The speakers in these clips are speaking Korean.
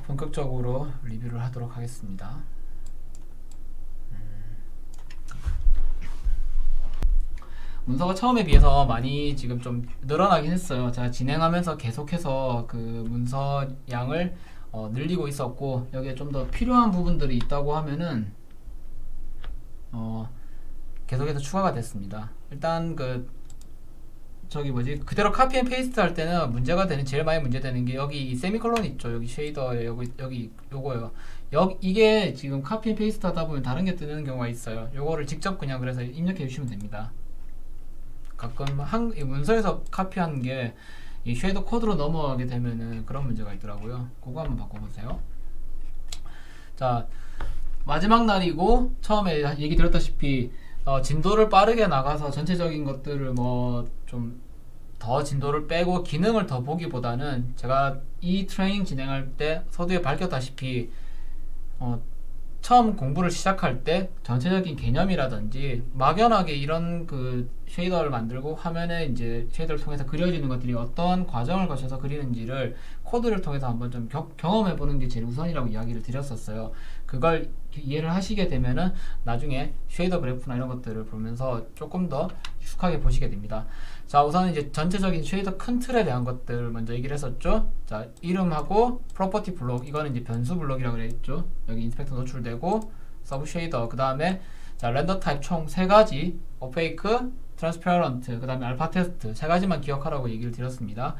본격적으로 리뷰를 하도록 하겠습니다. 문서가 처음에 비해서 많이 지금 좀 늘어나긴 했어요. 제가 진행하면서 계속해서 그 문서 양을 늘리고 있었고, 여기에 좀 더 필요한 부분들이 있다고 하면은 계속해서 추가가 됐습니다. 일단 저기 뭐지, 그대로 카피 앤 페이스트 할 때는 문제가 되는, 제일 많이 문제되는 게 여기 이 세미콜론 있죠. 여기 쉐이더에 여기 요거요. 이게 지금 카피 앤 페이스트 하다 보면 다른 게 뜨는 경우가 있어요. 요거를 직접 그냥 그래서 입력해 주시면 됩니다. 가끔 이 문서에서 카피한 게 이 쉐이더 코드로 넘어가게 되면은 그런 문제가 있더라고요. 그거 한번 바꿔보세요. 자, 마지막 날이고 처음에 얘기 드렸다시피 진도를 빠르게 나가서 전체적인 것들을 뭐 좀 더 진도를 빼고 기능을 더 보기보다는, 제가 이 트레이닝 진행할 때 서두에 밝혔다시피 처음 공부를 시작할 때 전체적인 개념이라든지 막연하게 이런 그 쉐이더를 만들고 화면에 이제 쉐이더를 통해서 그려지는 것들이 어떤 과정을 거쳐서 그리는지를 코드를 통해서 한번 좀 경험해 보는 게 제일 우선이라고 이야기를 드렸었어요. 그걸 이해를 하시게 되면은 나중에 쉐이더 그래프나 이런 것들을 보면서 조금 더 익숙하게 보시게 됩니다. 자, 우선 이제 전체적인 쉐이더 큰 틀에 대한 것들 먼저 얘기를 했었죠. 자, 이름하고 프로퍼티 블록, 이거는 이제 변수 블록이라고 그랬죠. 여기 인스펙터 노출되고 서브 쉐이더, 그 다음에 자, 렌더 타입 총 3가지, 오페이크, 트랜스페어런트, 그 다음에 알파 테스트 3가지만 기억하라고 얘기를 드렸습니다.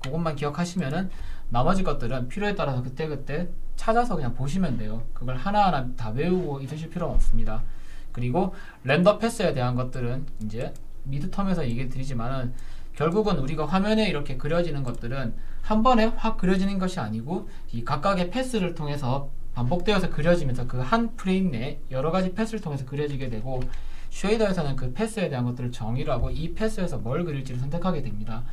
그것만 기억하시면은 나머지 것들은 필요에 따라서 그때그때 찾아서 그냥 보시면 돼요. 그걸 하나하나 다 외우고 있으실 필요는 없습니다. 그리고 렌더 패스에 대한 것들은 이제 미드텀에서 얘기 드리지만은, 결국은 우리가 화면에 이렇게 그려지는 것들은 한 번에 확 그려지는 것이 아니고 이 각각의 패스를 통해서 반복되어서 그려지면서 그 한 프레임 내에 여러 가지 패스를 통해서 그려지게 되고, 쉐이더에서는 그 패스에 대한 것들을 정의를 하고 이 패스에서 뭘 그릴지를 선택하게 됩니다.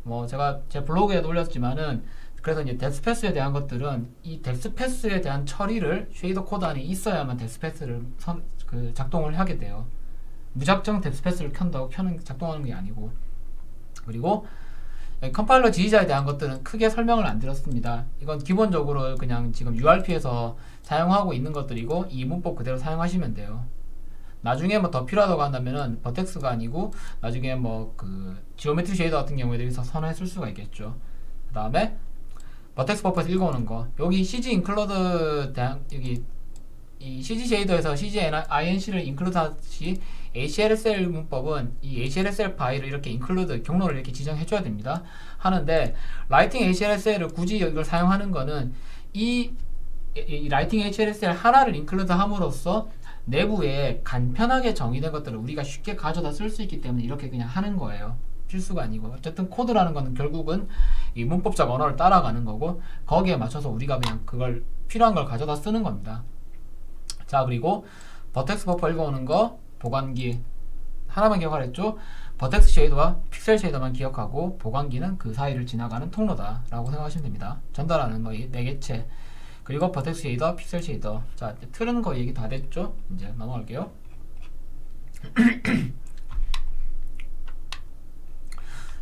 뭐 제가 제 블로그에도 올렸지만은, 그래서 이제 덱스 패스에 대한 것들은 이 덱스 패스에 대한 처리를 쉐이더 코드 안에 있어야만 덱스 패스를 작동을 하게 돼요. 무작정 덱스 패스를 작동하는 게 아니고. 그리고 컴파일러 지휘자에 대한 것들은 크게 설명을 안 드렸습니다. 이건 기본적으로 그냥 지금 URP에서 사용하고 있는 것들이고 이 문법 그대로 사용하시면 돼요. 나중에 뭐 더 필요하다고 한다면은 버텍스가 아니고 나중에 뭐 지오메트리 쉐이더 같은 경우에 여기서 선호했을 수가 있겠죠. 그 다음에 버텍스 버퍼에서 읽어오는 거, 여기 CG 인클루드 여기 이 CG 쉐이더에서 CG INC를 인클루드 하듯이 HLSL 문법은 이 HLSL 파일을 이렇게 인클루드 경로를 이렇게 지정해줘야 됩니다. 하는데 라이팅 HLSL을 굳이 이걸 사용하는 거는 이 라이팅 HLSL 하나를 인클루드 함으로써 내부에 간편하게 정의된 것들을 우리가 쉽게 가져다 쓸 수 있기 때문에 이렇게 그냥 하는 거예요. 필수가 아니고. 어쨌든 코드라는 거는 결국은 이 문법적 언어를 따라가는 거고, 거기에 맞춰서 우리가 그냥 그걸 필요한 걸 가져다 쓰는 겁니다. 자, 그리고 버텍스 버퍼 읽어오는 거, 보관기 하나만 기억하랬죠. 버텍스 쉐이더와 픽셀 쉐이더만 기억하고 보관기는 그 사이를 지나가는 통로다 라고 생각하시면 됩니다. 전달하는 거 4개체, 그리고 버텍스 쉐이더, 픽셀 쉐이더. 자, 틀은 거 얘기 다 됐죠. 이제 넘어갈게요.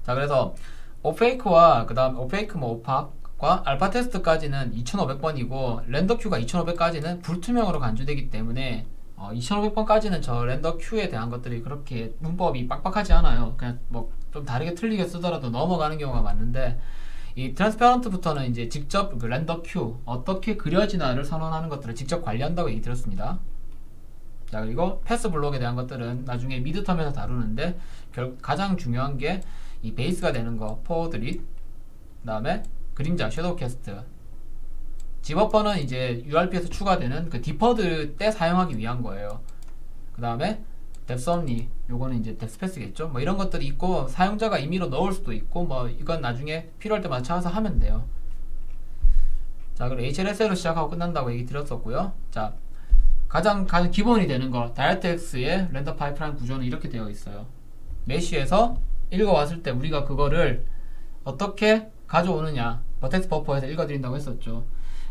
자, 그래서 오페이크와 그 다음 오페이크 오팍과 알파 테스트까지는 2500번이고 렌더 큐가 2500까지는 불투명으로 간주되기 때문에 2500번까지는 저 렌더 큐에 대한 것들이 그렇게 문법이 빡빡하지 않아요. 그냥 뭐 좀 다르게 틀리게 쓰더라도 넘어가는 경우가 많은데, 이 트랜스페런트부터는 이제 직접 그 렌더 큐 어떻게 그려지나를 선언하는 것들을 직접 관리한다고 얘기 드렸습니다. 자, 그리고 패스 블록에 대한 것들은 나중에 미드텀에서 다루는데, 가장 중요한 게 이 베이스가 되는 거, 포워드 릿, 그 다음에 그림자, 섀도우 캐스트. 집어퍼는 이제 URP에서 추가되는 그 디퍼드 때 사용하기 위한 거예요. 그 다음에 뎁스 옴니, 요거는 이제 뎁스 패스겠죠. 뭐 이런 것들이 있고, 사용자가 임의로 넣을 수도 있고, 뭐 이건 나중에 필요할 때마다 찾아서 하면 돼요. 자, 그리고 HLSL로 시작하고 끝난다고 얘기 드렸었고요. 자, 가장 기본이 되는 거, 다이렉트X의 렌더 파이프라인 구조는 이렇게 되어 있어요. 메쉬에서 읽어왔을 때 우리가 그거를 어떻게 가져오느냐, 버텍스 버퍼에서 읽어드린다고 했었죠.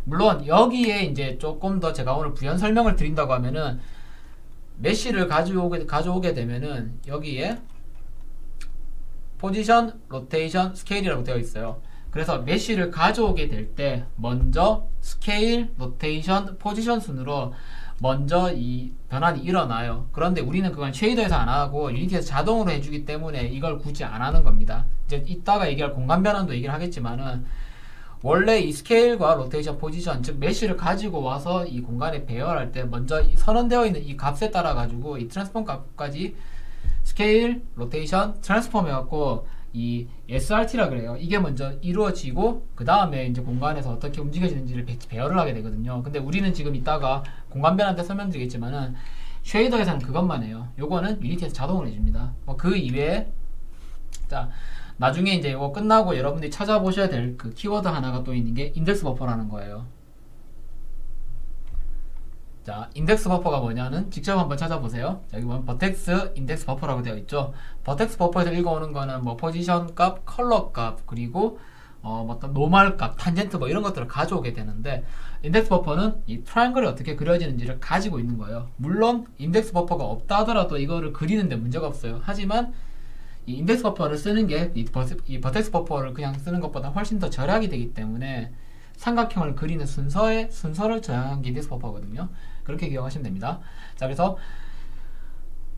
물론 여기에 이제 조금 더 제가 오늘 부연 설명을 드린다고 하면은, 메쉬를 가져오게 되면은 여기에 포지션, 로테이션, 스케일이라고 되어 있어요. 그래서 메쉬를 가져오게 될 때 먼저 스케일, 로테이션, 포지션 순으로 먼저 이 변환이 일어나요. 그런데 우리는 그건 쉐이더에서 안 하고 유니티에서 자동으로 해주기 때문에 이걸 굳이 안 하는 겁니다. 이제 이따가 얘기할 공간 변환도 얘기를 하겠지만은 원래 이 스케일과 로테이션, 포지션, 즉 메쉬를 가지고 와서 이 공간에 배열할 때 먼저 선언되어 있는 이 값에 따라 가지고 이 트랜스폼 값까지 스케일, 로테이션, 트랜스폼 해갖고 이 SRT라 그래요. 이게 먼저 이루어지고 그 다음에 이제 공간에서 어떻게 움직여지는지를 배열을 하게 되거든요. 근데 우리는 지금 이따가 공간 변환 때 설명드리겠지만은 쉐이더에서는 그것만 해요. 요거는 유니티에서 자동으로 해줍니다. 그 이외에 자 나중에 이제 이거 끝나고 여러분들이 찾아보셔야 될 그 키워드 하나가 또 있는 게 인덱스 버퍼라는 거예요. 자, 인덱스 버퍼가 뭐냐는 직접 한번 찾아보세요. 자, 여기 보면 버텍스 인덱스 버퍼라고 되어 있죠. 버텍스 버퍼에서 읽어오는 거는 뭐 포지션 값, 컬러 값, 그리고 어떤 노멀 값, 탄젠트 뭐 이런 것들을 가져오게 되는데 인덱스 버퍼는 이 트라이앵글이 어떻게 그려지는지를 가지고 있는 거예요. 물론 인덱스 버퍼가 없다 하더라도 이거를 그리는데 문제가 없어요. 하지만 이 인덱스 버퍼를 쓰는 게 이 버텍스 버퍼를 그냥 쓰는 것보다 훨씬 더 절약이 되기 때문에 삼각형을 그리는 순서를 저장한 게 인덱스 버퍼거든요. 그렇게 기억하시면 됩니다. 자, 그래서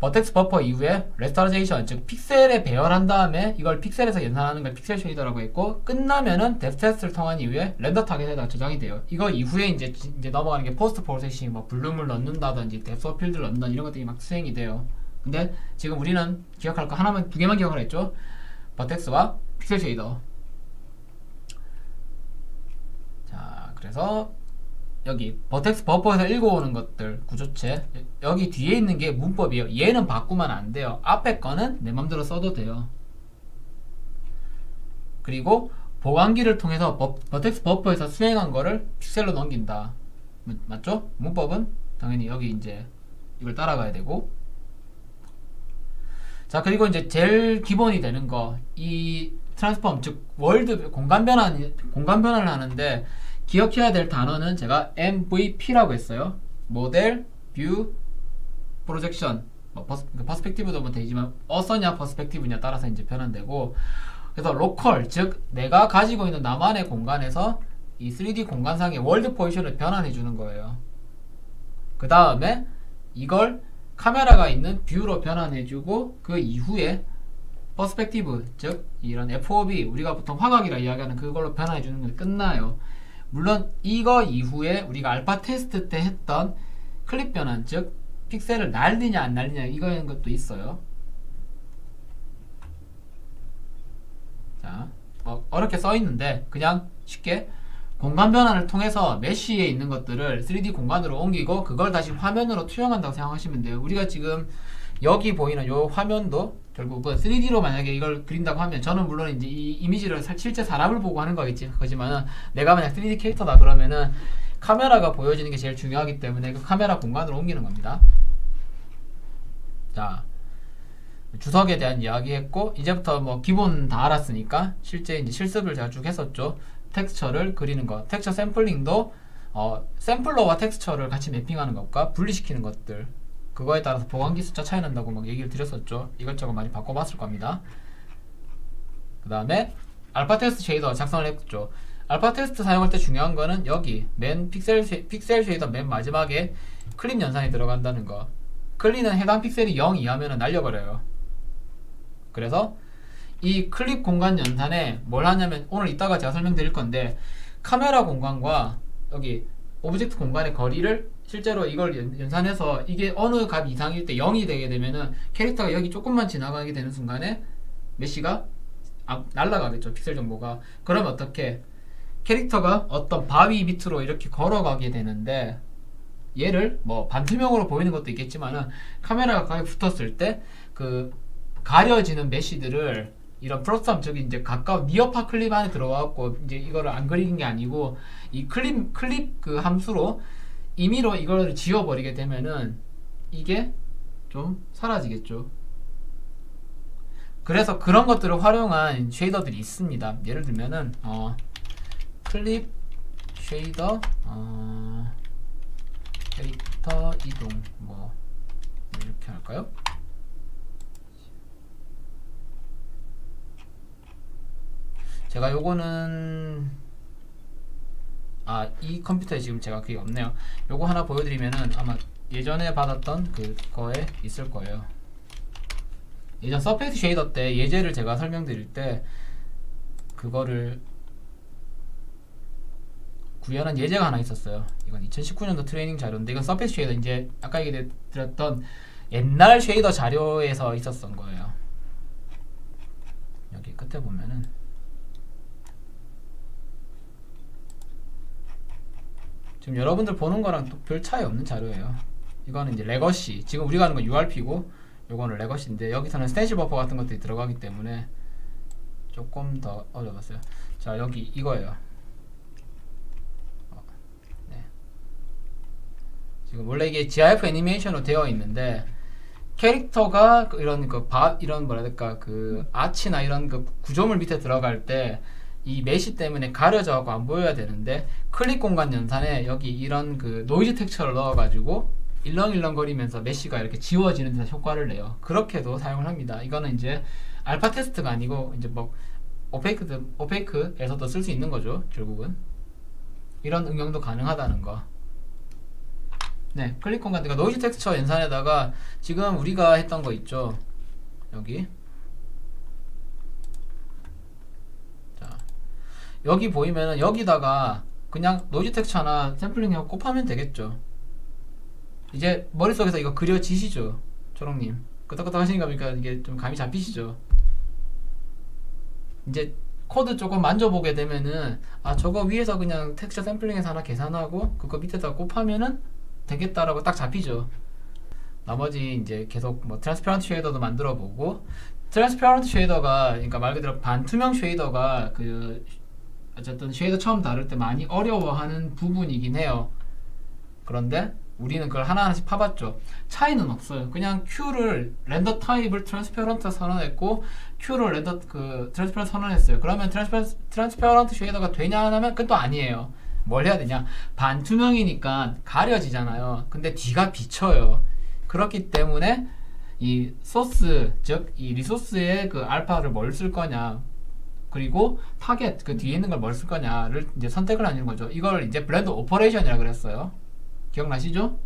버텍스 버퍼 이후에 레스터레이션, 즉 픽셀에 배열한 다음에 이걸 픽셀에서 연산하는 걸 픽셀 쉐이더라고 했고, 끝나면은 뎁스 테스트를 통한 이후에 렌더 타겟에다 저장이 돼요. 이거 이후에 이제 넘어가는 게 포스트 프로세싱, 뭐 블룸을 넣는다든지 뎁스 오브 필드를 넣는다 이런 것들이 막 수행이 돼요. 근데 지금 우리는 기억할 거 하나만, 두 개만 기억을 했죠. 버텍스와 픽셀 쉐이더. 자, 그래서 여기 버텍스 버퍼에서 읽어오는 것들 구조체, 여기 뒤에 있는 게 문법이에요. 얘는 바꾸면 안 돼요. 앞에 거는 내 맘대로 써도 돼요. 그리고 보관기를 통해서 버텍스 버퍼에서 수행한 거를 픽셀로 넘긴다. 맞죠? 문법은 당연히 여기 이제 이걸 따라가야 되고. 자, 그리고 이제 제일 기본이 되는 거, 이 트랜스폼, 즉 월드 공간 변환을 하는데 기억해야 될 단어는 제가 MVP라고 했어요. 모델, 뷰, 프로젝션. 뭐 퍼스펙티브도 뭐 되지만 어서냐 퍼스펙티브냐 따라서 이제 변환되고, 그래서 로컬, 즉 내가 가지고 있는 나만의 공간에서 이 3D 공간상의 월드 포지션을 변환해 주는 거예요. 그 다음에 이걸 카메라가 있는 뷰로 변환해 주고, 그 이후에 퍼스펙티브, 즉 이런 FOV, 우리가 보통 화각이라 이야기하는 그걸로 변환해 주는 게 끝나요. 물론 이거 이후에 우리가 알파 테스트 때 했던 클립 변환, 즉 픽셀을 날리냐 안 날리냐 이거인 것도 있어요. 자, 어렵게 써 있는데 그냥 쉽게 공간 변환을 통해서 메쉬에 있는 것들을 3D 공간으로 옮기고 그걸 다시 화면으로 투영한다고 생각하시면 돼요. 우리가 지금 여기 보이는 요 화면도 결국은 3D로 만약에 이걸 그린다고 하면, 저는 물론 이제 이 이미지를 실제 사람을 보고 하는 거지만은 내가 만약 3D 캐릭터다 그러면은 카메라가 보여지는 게 제일 중요하기 때문에 그 카메라 공간으로 옮기는 겁니다. 자, 주석에 대한 이야기 했고, 이제부터 뭐 기본 다 알았으니까 실제 이제 실습을 제가 쭉 했었죠. 텍스처를 그리는 것, 텍스처 샘플링도 샘플러와 텍스처를 같이 매핑하는 것과 분리시키는 것들, 그거에 따라서 보관기 숫자 차이 난다고 막 얘기를 드렸었죠. 이것저것 많이 바꿔봤을 겁니다. 그 다음에 알파 테스트 쉐이더 작성을 했죠. 알파 테스트 사용할 때 중요한 거는 여기 맨 픽셀 쉐이더 맨 마지막에 클립 연산이 들어간다는 거. 클립은 해당 픽셀이 0 이하면 날려버려요. 그래서 이 클립 공간 연산에 뭘 하냐면, 오늘 이따가 제가 설명드릴 건데, 카메라 공간과 여기 오브젝트 공간의 거리를 실제로 이걸 연산해서 이게 어느 값 이상일 때 0이 되게 되면은 캐릭터가 여기 조금만 지나가게 되는 순간에 메쉬가 날아가겠죠. 픽셀 정보가. 그러면 어떻게, 캐릭터가 어떤 바위 밑으로 이렇게 걸어가게 되는데, 얘를 뭐 반투명으로 보이는 것도 있겠지만은 카메라가 가까이 붙었을 때 그 가려지는 메쉬들을 이런 프로스함, 저기 이제 가까운 니어파 클립 안에 들어가고 이제 이거를 안 그리는 게 아니고 이 클립 그 함수로 임의로 이걸 지워버리게 되면은 이게 좀 사라지겠죠. 그래서 그런 것들을 활용한 쉐이더들이 있습니다. 예를 들면은 클립 쉐이더, 캐릭터 이동, 뭐 이렇게 할까요? 제가 요거는 이 컴퓨터에 지금 제가 그게 없네요. 요거 하나 보여드리면은 아마 예전에 받았던 그거에 있을 거예요. 예전 서페이스 쉐이더 때 예제를 제가 설명드릴 때 그거를 구현한 예제가 하나 있었어요. 이건 2019년도 트레이닝 자료인데, 이건 서페이스 쉐이더, 이제 아까 얘기 드렸던 옛날 쉐이더 자료에서 있었던 거예요. 여기 끝에 보면은 지금 여러분들 보는 거랑 또 별 차이 없는 자료예요. 이거는 이제 레거시, 지금 우리가 하는 건 URP고 요거는 레거시인데, 여기서는 스테이시 버퍼 같은 것들이 들어가기 때문에 조금 더 어려웠어요. 자, 여기 이거예요. 네. 지금 원래 이게 GIF 애니메이션으로 되어 있는데, 캐릭터가 이런 이런 뭐라 해야 될까, 그 아치나 이런 그 구조물 밑에 들어갈 때 이 메시 때문에 가려져갖고 안 보여야 되는데, 클릭 공간 연산에 여기 이런 그 노이즈 텍스처를 넣어가지고 일렁일렁 거리면서 메시가 이렇게 지워지는 데 효과를 내요. 그렇게도 사용을 합니다. 이거는 이제 알파 테스트가 아니고 이제 뭐 오페이크에서도 쓸 수 있는 거죠. 결국은 이런 응용도 가능하다는 거. 네, 클릭 공간, 그러니까 노이즈 텍스처 연산에다가 지금 우리가 했던 거 있죠. 여기 여기 보이면은 여기다가 그냥 노이즈 텍스처나 샘플링하고 곱하면 되겠죠. 이제 머릿속에서 이거 그려지시죠? 초롱님 끄덕끄덕 하시니까 보니까 이게 좀 감이 잡히시죠? 이제 코드 조금 만져보게 되면은 저거 위에서 그냥 텍스처 샘플링해서 하나 계산하고 그거 밑에다 곱하면은 되겠다라고 딱 잡히죠. 나머지 이제 계속 뭐 트랜스페런트 쉐이더도 만들어 보고, 트랜스페런트 쉐이더가 그러니까 말 그대로 반투명 쉐이더가 그 어쨌든 쉐이더 처음 다룰 때 많이 어려워하는 부분이긴 해요. 그런데 우리는 그걸 하나하나씩 파봤죠. 차이는 없어요. 그냥 Q를 렌더 타입을 트랜스페런트 선언했고 Q를 렌더 트랜스페런트 선언했어요. 그러면 트랜스페런트 쉐이더가 되냐 하면 그건 또 아니에요. 뭘 해야 되냐? 반투명이니까 가려지잖아요. 근데 뒤가 비쳐요. 그렇기 때문에 이 소스, 즉 이 리소스의 그 알파를 뭘 쓸 거냐, 그리고 타겟 그 뒤에 있는 걸 뭘 쓸 거냐를 이제 선택을 하는 거죠. 이걸 이제 블렌드 오퍼레이션이라 그랬어요. 기억나시죠?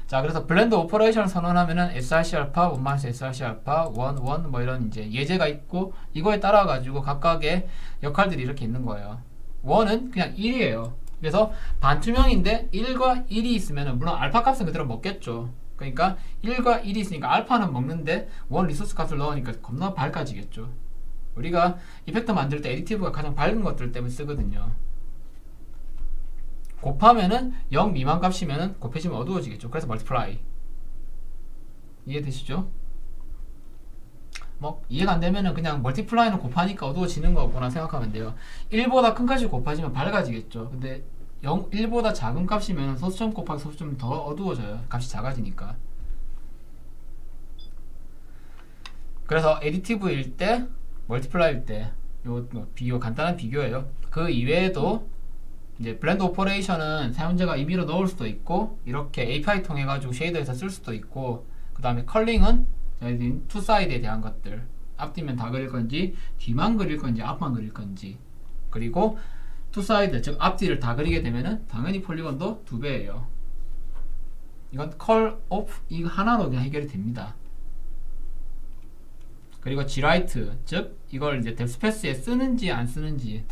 자, 그래서 블렌드 오퍼레이션을 선언하면은 src 알파, 1 src 알파, 1, 1 뭐 이런 이제 예제가 있고, 이거에 따라 가지고 각각의 역할들이 이렇게 있는 거예요. 1은 그냥 1이에요. 그래서 반투명인데 1과 1이 있으면은 물론 알파 값은 그대로 먹겠죠. 그러니까 1과 1이 있으니까 알파는 먹는데 1 리소스 값을 넣으니까 겁나 밝아지겠죠. 우리가 이펙터 만들 때 에디티브가 가장 밝은 것들 때문에 쓰거든요. 곱하면은 0 미만 값이면은 곱해지면 어두워지겠죠. 그래서 멀티플라이. 이해되시죠? 뭐 이해가 안 되면은 그냥 멀티플라이는 곱하니까 어두워지는 거구나 생각하면 돼요. 1보다 큰 값이 곱해지면 밝아지겠죠. 근데 1보다 작은 값이면 소수점 곱하기 소수점 더 어두워져요. 값이 작아지니까. 그래서 에디티브일 때, 멀티플라이일 때, 요 비교, 간단한 비교예요. 그 이외에도 이제 블렌드 오퍼레이션은 사용자가 임의로 넣을 수도 있고, 이렇게 API 통해 가지고 쉐이더에서 쓸 수도 있고, 그 다음에 컬링은 저희들이 투사이드에 대한 것들, 앞뒤면 다 그릴 건지, 뒤만 그릴 건지, 앞만 그릴 건지, 그리고 투사이드, 즉 앞뒤를 다 그리게 되면은 당연히 폴리곤도 2배예요. 이건 컬 오프 이거 하나로 그냥 해결이 됩니다. 그리고 Gwrite, 즉 이걸 이제 뎁스패스에 쓰는지 안 쓰는지,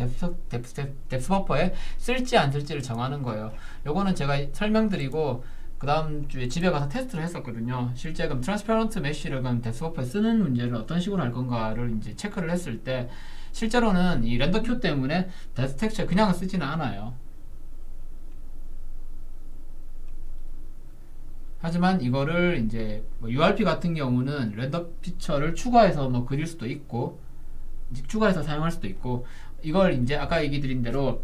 뎁스버퍼에 쓸지 안 쓸지를 정하는 거예요. 요거는 제가 설명드리고 그 다음 주에 집에 가서 테스트를 했었거든요. 실제 그럼 트랜스페런트 메쉬를 그럼 뎁스버퍼에 쓰는 문제를 어떤 식으로 할 건가를 이제 체크를 했을 때, 실제로는 이 렌더 큐 때문에 뎁스 텍스처 그냥 쓰지는 않아요. 하지만 이거를 이제 뭐 URP 같은 경우는 렌더 피처를 추가해서 뭐 그릴 수도 있고, 이제 추가해서 사용할 수도 있고, 이걸 이제 아까 얘기 드린 대로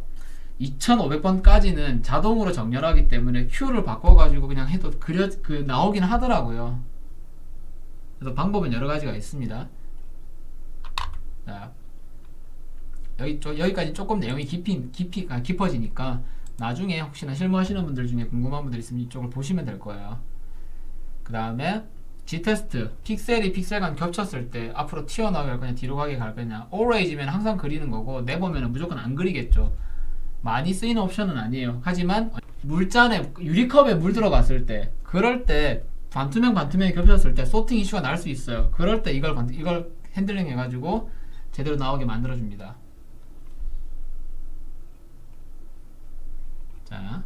2500번까지는 자동으로 정렬하기 때문에 Q를 바꿔가지고 그냥 해도 나오긴 하더라고요. 그래서 방법은 여러 가지가 있습니다. 자, 여기까지 조금 내용이 깊어지니까 나중에 혹시나 실무하시는 분들 중에 궁금한 분들 있으면 이쪽을 보시면 될 거예요. 그 다음에 G테스트 픽셀이 픽셀 간 겹쳤을 때 앞으로 튀어나오게 할 거냐 뒤로 가게 갈 거냐. Always면 항상 그리는 거고 네버면 무조건 안 그리겠죠. 많이 쓰이는 옵션은 아니에요. 하지만 물잔에 유리컵에 물 들어갔을 때 그럴 때 반투명이 겹쳤을 때 소팅 이슈가 날 수 있어요. 그럴 때 이걸 핸들링 해가지고 제대로 나오게 만들어줍니다. 자,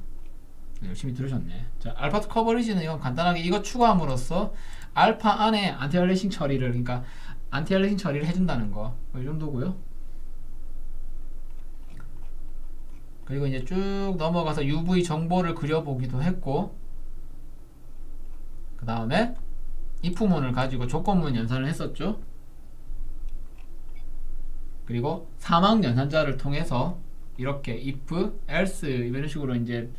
열심히 들으셨네. 자, 알파 커버리지는 이건 간단하게 이거 추가함으로써 알파 안에 안티알리싱 처리를, 그러니까 안티알리싱 처리를 해준다는 거. 이 정도고요. 그리고 이제 쭉 넘어가서 UV 정보를 그려보기도 했고, 그 다음에 if문을 가지고 조건문 연산을 했었죠. 그리고 사망 연산자를 통해서 이렇게 if, else 이런 식으로 이제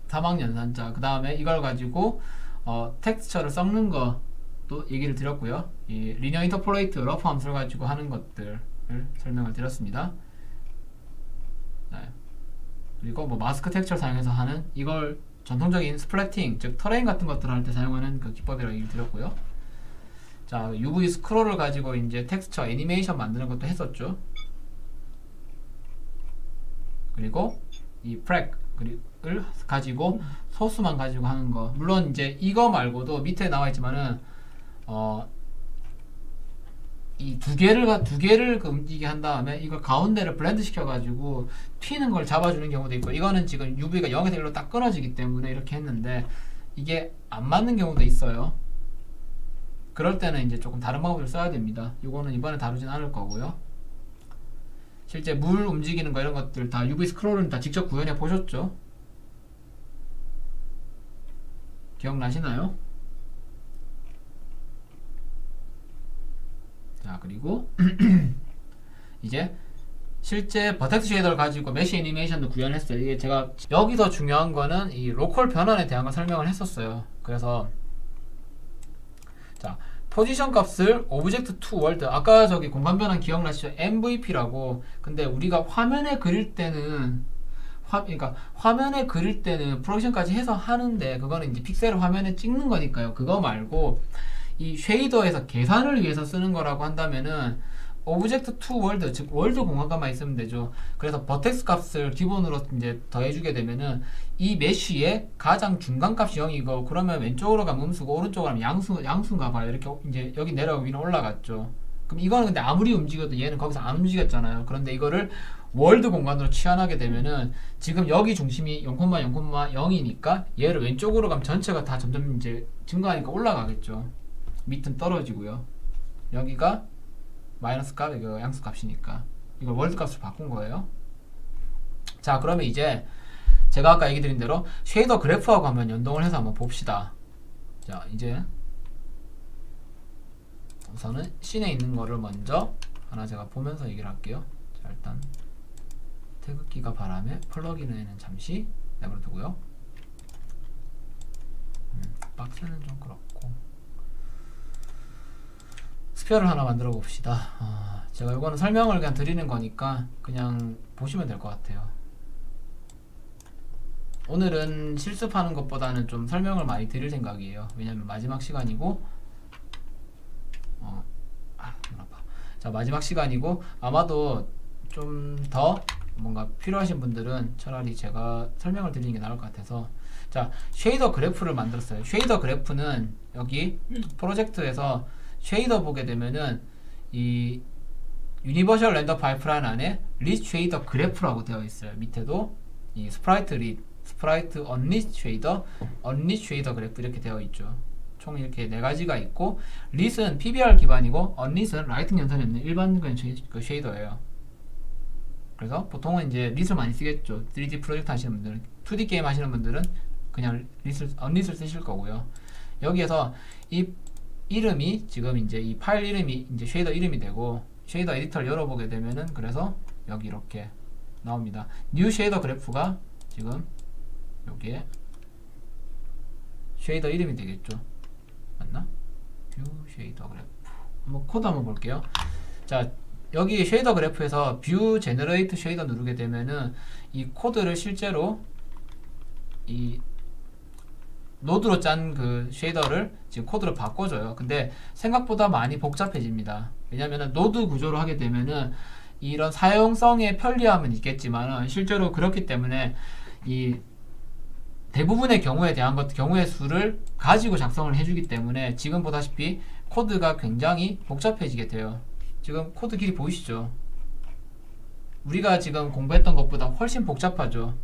사망 연산자, 그 다음에 이걸 가지고 텍스처를 섞는 것도 얘기를 드렸고요. 이 리니어 인터폴레이트 러프 함수를 가지고 하는 것들을 설명을 드렸습니다. 네. 그리고 뭐 마스크 텍스처 사용해서 하는 이걸 전통적인 스플래팅, 즉 터레인 같은 것들을 할 때 사용하는 그 기법이라고 얘기를 드렸고요. 자, UV 스크롤을 가지고 이제 텍스처 애니메이션 만드는 것도 했었죠. 그리고 이 프렉을 가지고 소수만 가지고 하는 거. 물론 이제 이거 말고도 밑에 나와 있지만은 이 두 개를 움직이게 한 다음에 이걸 가운데를 블렌드 시켜 가지고 튀는 걸 잡아주는 경우도 있고, 이거는 지금 UV가 0에서 1로 딱 끊어지기 때문에 이렇게 했는데 이게 안 맞는 경우도 있어요. 그럴 때는 이제 조금 다른 방법을 써야 됩니다. 이거는 이번에 다루진 않을 거고요. 실제 물 움직이는 거 이런 것들 다 UV 스크롤은 다 직접 구현해 보셨죠? 기억나시나요? 자, 그리고 이제 실제 버텍스 쉐이더를 가지고 메쉬 애니메이션도 구현했어요. 이게 제가 여기서 중요한 거는 이 로컬 변환에 대한 거 설명을 했었어요. 그래서 자, 포지션 값을 오브젝트 투 월드, 아까 저기 공간 변환 기억나시죠? MVP라고. 근데 우리가 화면에 그릴 때는 그러니까 화면에 그릴 때는 프로젝션까지 해서 하는데 그거는 이제 픽셀을 화면에 찍는 거니까요. 그거 말고 이 쉐이더에서 계산을 위해서 쓰는 거라고 한다면은 오브젝트 투 월드, 즉 월드 공간값만 있으면 되죠. 그래서 버텍스 값을 기본으로 이제 더해주게 되면은 이 메쉬의 가장 중간 값이 0이고, 그러면 왼쪽으로 가면 음수고 오른쪽으로 가면 양수인가 봐요. 이렇게 이제 여기 내려가고 위로 올라갔죠. 그럼 이거는 근데 아무리 움직여도 얘는 거기서 안 움직였잖아요. 그런데 이거를 월드 공간으로 치환하게 되면은 지금 여기 중심이 0,0,0이니까 얘를 왼쪽으로 가면 전체가 다 점점 이제 증가하니까 올라가겠죠. 밑은 떨어지고요. 여기가 마이너스 값, 이거 양수 값이니까 이걸 월드 값으로 바꾼 거예요. 자, 그러면 이제 제가 아까 얘기 드린 대로 쉐이더 그래프하고 한번 연동을 해서 한번 봅시다. 자, 이제 우선은 씬에 있는 거를 먼저 하나 제가 보면서 얘기를 할게요. 자, 일단 태극기가 바람에 플러그인에는 잠시 내버려 두고요. 박스는 좀 그렇고 스피어를 하나 만들어 봅시다. 제가 이거는 설명을 그냥 드리는 거니까 그냥 보시면 될 것 같아요. 오늘은 실습하는 것보다는 좀 설명을 많이 드릴 생각이에요. 왜냐면 마지막 시간이고 눈 아파. 자, 마지막 시간이고 아마도 좀 더 뭔가 필요하신 분들은 차라리 제가 설명을 드리는 게 나을 것 같아서, 자, 쉐이더 그래프를 만들었어요. 쉐이더 그래프는 여기 프로젝트에서 쉐이더 보게 되면은 이 유니버셜 렌더 파이프라인 안에 리스트 쉐이더 그래프라고 되어 있어요. 밑에도 이 스프라이트 언리스트 쉐이더, 언리스트 쉐이더 그래프 이렇게 되어 있죠. 총 이렇게 네 가지가 있고, 리스는 PBR 기반이고 언리스는 라이팅 연산이 없는 일반 그 쉐이더예요. 그래서 보통은 이제 리스를 많이 쓰겠죠. 3D 프로젝트 하시는 분들은, 2D 게임 하시는 분들은 그냥 언리스를 쓰실 거고요. 여기에서 이 이름이 지금 이제 이 파일 이름이 이제 쉐이더 이름이 되고, 쉐이더 에디터를 열어보게 되면은 그래서 여기 이렇게 나옵니다. 뉴 쉐이더 그래프가 지금 여기에 쉐이더 이름이 되겠죠. 맞나? 뷰 쉐이더 그래프. 한번 코드 한번 볼게요. 자, 여기 쉐이더 그래프에서 뷰 제너레이트 쉐이더 누르게 되면은 이 코드를 실제로 이 노드로 짠 그 쉐이더를 지금 코드로 바꿔줘요. 근데 생각보다 많이 복잡해집니다. 왜냐면은 노드 구조로 하게 되면은 이런 사용성의 편리함은 있겠지만 실제로 그렇기 때문에 이 대부분의 경우에 대한 경우의 수를 가지고 작성을 해주기 때문에 지금 보다시피 코드가 굉장히 복잡해지게 돼요. 지금 코드 길이 보이시죠? 우리가 지금 공부했던 것보다 훨씬 복잡하죠.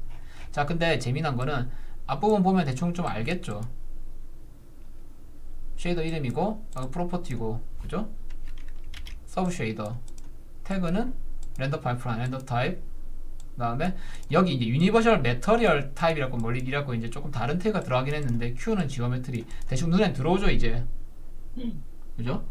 자, 근데 재미난 거는 앞부분 보면 대충 좀 알겠죠? 쉐이더 이름이고 프로퍼티고, 그죠? 서브 쉐이더 태그는 렌더 파이프라인, 렌더 타입. 그 다음에 여기 이제 유니버셜 매터리얼 타입이라고 멀리라고 이제 조금 다른 태그가 들어가긴 했는데 Q는 지오메트리. 대충 눈에 들어오죠 이제. 그죠?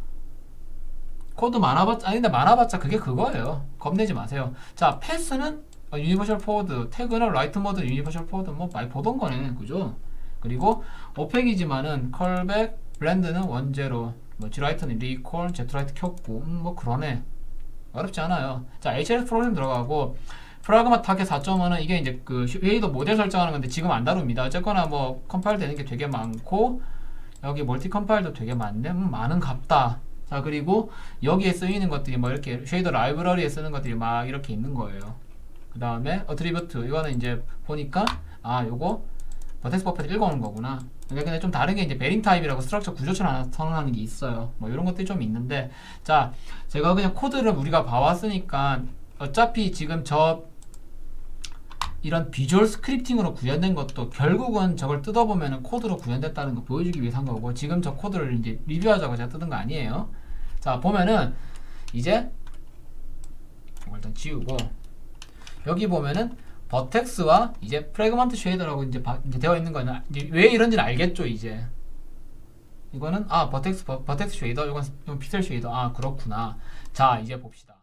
코드 많아봤자, 아니 근데 많아봤자 그게 그거예요. 겁내지 마세요. 자, 패스는 유니버셜 포워드, 태그는 라이트 모드, 유니버셜 포워드 뭐 많이 보던 거네, 그죠? 그리고 오펙이지만은 컬백, 블렌드는 원제로, 뭐 지라이트는 리콜, 제트라이트 켰고, 뭐 그러네. 어렵지 않아요. 자, HS 프로그램 들어가고 프라그마 타겟 4.5는 이게 이제 그 쉐이더 모델 설정하는 건데 지금 안 다룹니다. 어쨌거나 뭐 컴파일 되는 게 되게 많고 여기 멀티 컴파일도 되게 많네. 많은 갑다. 자, 그리고 여기에 쓰이는 것들이 뭐 이렇게 쉐이더 라이브러리에 쓰는 것들이 막 이렇게 있는 거예요. 그 다음에 어트리뷰트 이거는 이제 보니까 아 요거 버텍스 버펫을 읽어오는 거구나. 근데 좀 다른 게 이제 베링 타입이라고 스트럭처 구조처럼 하나 선언하는 게 있어요. 뭐 이런 것들이 좀 있는데, 자, 제가 그냥 코드를 우리가 봐왔으니까 어차피 지금 이런 비주얼 스크립팅으로 구현된 것도 결국은 저걸 뜯어보면 코드로 구현됐다는 거 보여주기 위해서 한 거고, 지금 저 코드를 이제 리뷰하자고 제가 뜯은 거 아니에요. 자, 보면은 이제 일단 지우고 여기 보면은 버텍스와 이제 프래그먼트 쉐이더라고 이제 되어 있는 거는 이제 왜 이런지는 알겠죠. 이제 이거는 버텍스 쉐이더, 이건 픽셀 쉐이더. 아, 그렇구나. 자, 이제 봅시다.